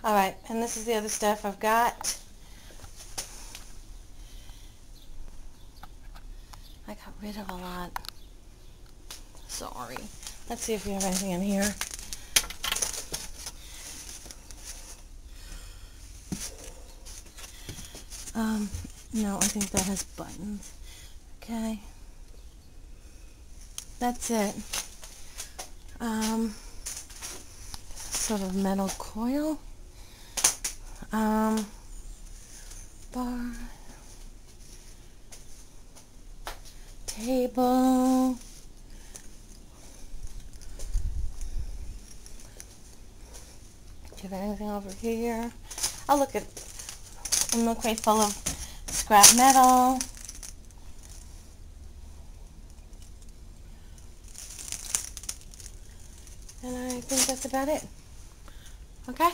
Alright, and this is the other stuff I've got. I got rid of a lot. Sorry. Let's see if we have anything in here. No, I think that has buttons. Okay. That's it. Sort of metal coil. Bar. Table. Do you have anything over here? I'll look at a milk crate full of scrap metal. And I think that's about it. Okay?